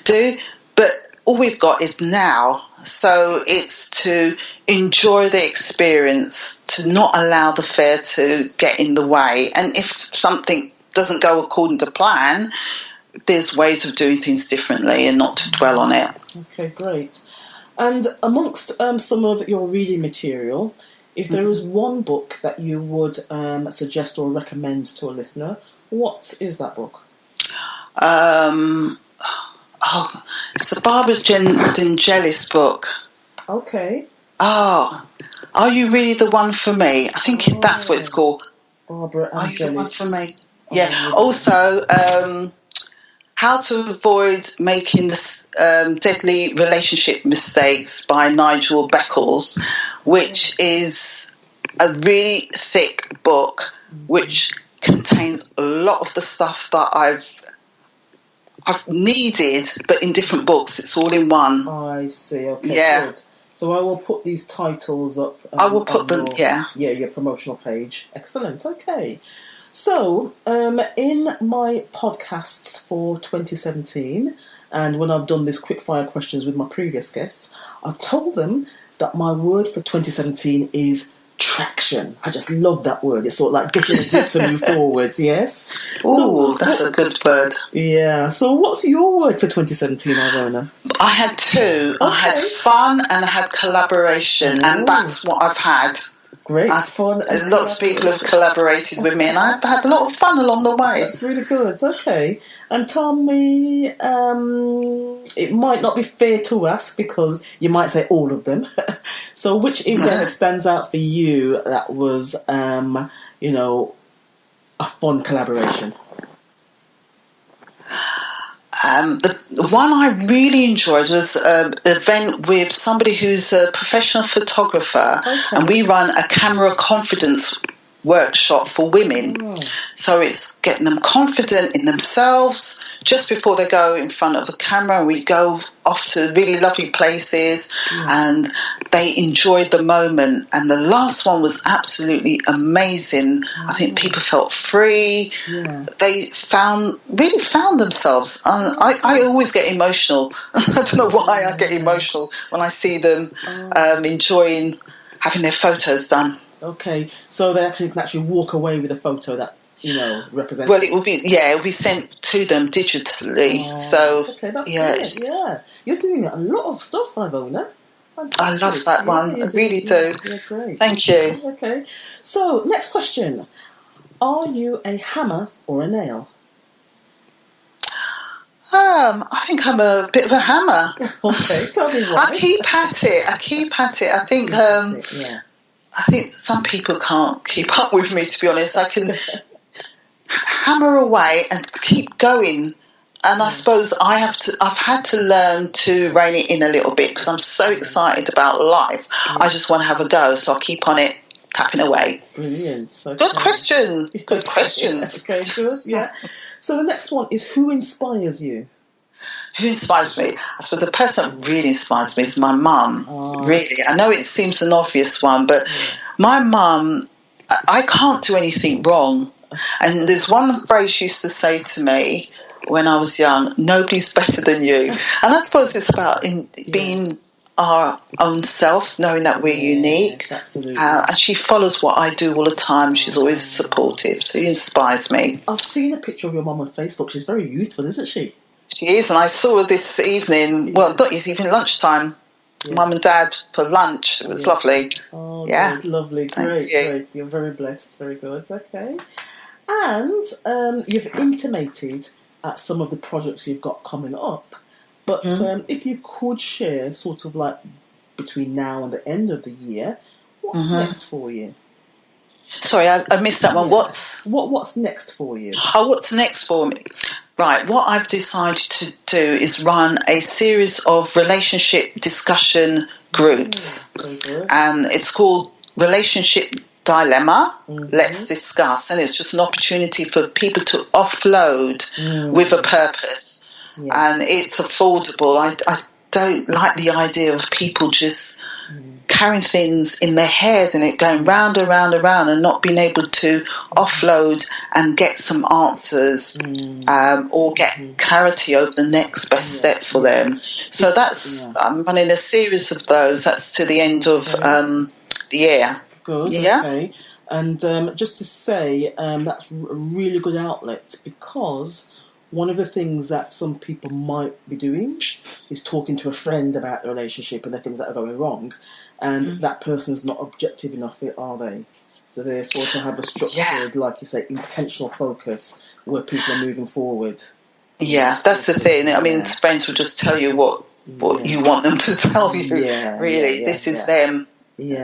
do? But all we've got is now. So it's to enjoy the experience, to not allow the fear to get in the way. And if something doesn't go according to plan, there's ways of doing things differently and not to dwell on it. Okay, great. And amongst some of your reading material, if there is one book that you would suggest or recommend to a listener, what is that book? It's the Barbara D'Angelis book. Okay. Oh, Are You Really the One for Me? I think that's what it's called. Barbara Are You the One Angelis. for Me? Yeah. Also, How to Avoid Making Deadly Relationship Mistakes by Nigel Beckles, which is a really thick book which contains a lot of the stuff that I've needed, but in different books. It's all in one. I see. Okay. Yeah. Good. So I will put these titles up. I will put them. Your promotional page. Excellent. Okay. So in my podcasts for 2017, and when I've done these quickfire questions with my previous guests, I've told them that my word for 2017 is traction. I just love that word. It's sort of like getting a grip to move forward, yes? Oh, that's a good word. Yeah. So what's your word for 2017, Ivona? I had two. I had fun and I had collaboration, and that's what I've had. Great. Fun. Lots of people have collaborated with me, and I've had a lot of fun along the way. That's really good. Okay. And tell me, it might not be fair to ask because you might say all of them. So which event stands out for you that was, a fun collaboration? The one I really enjoyed was an event with somebody who's a professional photographer, and we run a camera confidence workshop for women. So it's getting them confident in themselves just before they go in front of the camera, and we go off to really lovely places and they enjoyed the moment. And the last one was absolutely amazing. I think people felt free. They really found themselves. I always get emotional. I don't know why I get emotional when I see them enjoying having their photos done. Okay, so they can actually walk away with a photo that represents. Well, it will be sent to them digitally. So okay, that's good. Yeah, you're doing a lot of stuff, Ivona. I love that one. I really do. Yeah, great. Thank you. Okay, so next question: are you a hammer or a nail? I think I'm a bit of a hammer. Okay, tell me why. I keep at it. I think. I think some people can't keep up with me, to be honest. I can hammer away and keep going. And I suppose I've had to learn to rein it in a little bit because I'm so excited about life. I just want to have a go, so I'll keep on it, tapping away. Brilliant. Okay. Good question. Good questions. Okay, good. Yeah. So the next one is, who inspires you? Who inspires me? So the person that really inspires me is my mum. Really, I know it seems an obvious one, but my mum, I can't do anything wrong. And there's one phrase she used to say to me when I was young: "Nobody's better than you." And I suppose it's about being our own self, knowing that we're unique. Absolutely. And she follows what I do all the time. She's always supportive. So she inspires me. I've seen a picture of your mum on Facebook. She's very youthful, isn't she? She is, and I saw her this evening. Well, not this evening, lunchtime. Mum and Dad for lunch. It was lovely. Oh, yeah, good, lovely, great. You're very blessed, very good. Okay, and you've intimated at some of the projects you've got coming up. But if you could share sort of like between now and the end of the year, what's next for you? Sorry, I missed that one. What's next for you? Oh, what's next for me? Right, what I've decided to do is run a series of relationship discussion groups. And it's called Relationship Dilemma. Let's discuss. And it's just an opportunity for people to offload with a purpose. And it's affordable. I don't like the idea of people just carrying things in their head and it going round and round and round and not being able to offload and get some answers or get clarity over the next best step for them. So that's I'm running a series of those. That's to the end of the year. Good. Yeah. Okay. And just to say, that's a really good outlet, because one of the things that some people might be doing is talking to a friend about the relationship and the things that are going wrong, and that person's not objective enough, are they? So therefore, to have a structured, like you say, intentional focus where people are moving forward. Yeah, that's the thing. I mean, friends will just tell you what you want them to tell you. This is them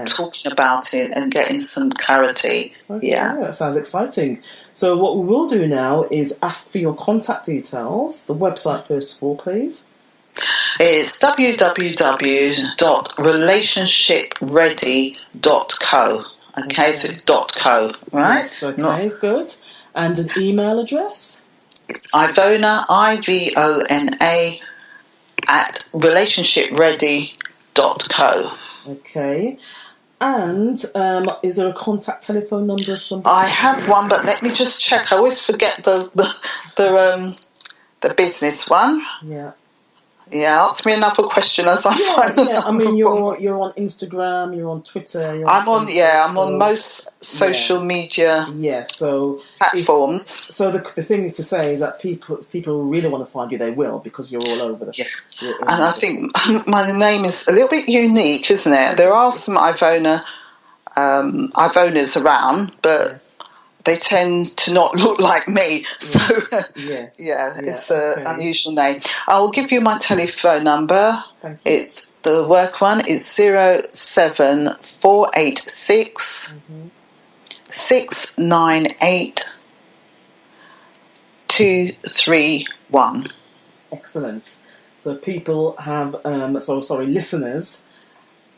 talking about it and getting some clarity. Okay, that sounds exciting. So what we will do now is ask for your contact details. The website first of all, please. It's www.relationshipready.co. Okay, so it's .co, right? Yes, okay, good. And an email address? It's Ivona, IVONA, at relationshipready.co. Okay. And is there a contact telephone number of somebody? I have one, but let me just check. I always forget the business one. Yeah. Yeah, ask me another question as I find the number. I mean, you're on Instagram, you're on Twitter. I'm on most social media. Platforms. So the thing is to say is that people really want to find you, they will, because you're all over the. Yeah. And I think my name is a little bit unique, isn't it? There are some Ivonas around, but they tend to not look like me. So, it's an unusual name. I'll give you my telephone number. It's the work one. It's 07486 698 231. Excellent. So people have, listeners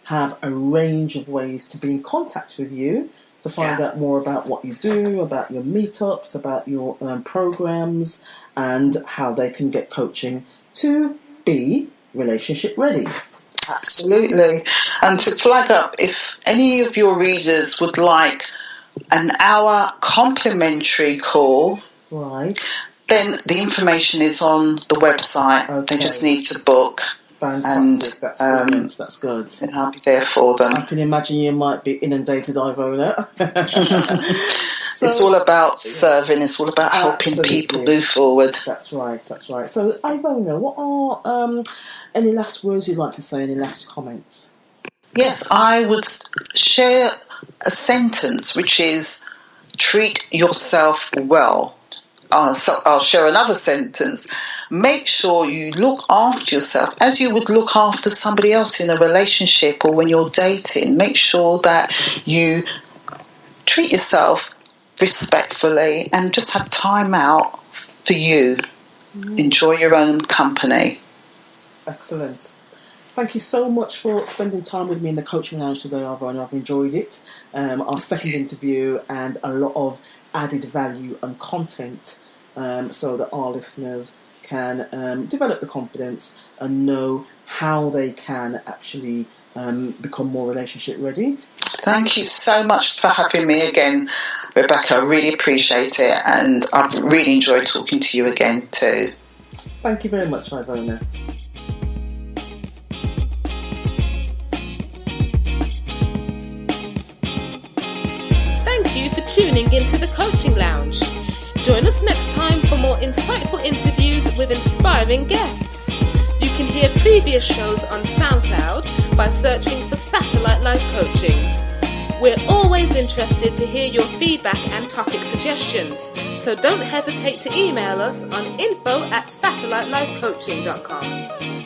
have a range of ways to be in contact with you, to find out more about what you do, about your meetups, about your programs, and how they can get coaching to be relationship ready. Absolutely. And to flag up, if any of your readers would like an hour complimentary call, right, then the information is on the website. They just need to book. Fantastic. And that's good. And I'll be there for them. I can imagine you might be inundated, Ivona. It's all about serving. It's all about helping people move forward. That's right. So, Ivona, what are any last words you'd like to say? Any last comments? Yes, I would share a sentence which is, treat yourself well. So I'll share another sentence. Make sure you look after yourself as you would look after somebody else in a relationship or when you're dating. Make sure that you treat yourself respectfully and just have time out for you. Enjoy your own company. Excellent. Thank you so much for spending time with me in the Coaching Lounge today, Ivona. I've enjoyed it. Our second interview, and a lot of added value and content, so that our listeners can develop the confidence and know how they can actually become more relationship ready. Thank you so much for having me again, Rebecca. I really appreciate it, and I've really enjoyed talking to you again too. Thank you very much, Ivona. Thank you for tuning into the Coaching Lounge. Join us next time for more insightful interviews with inspiring guests. You can hear previous shows on SoundCloud by searching for Satellite Life Coaching. We're always interested to hear your feedback and topic suggestions, so don't hesitate to email us on info@satellitelifecoaching.com.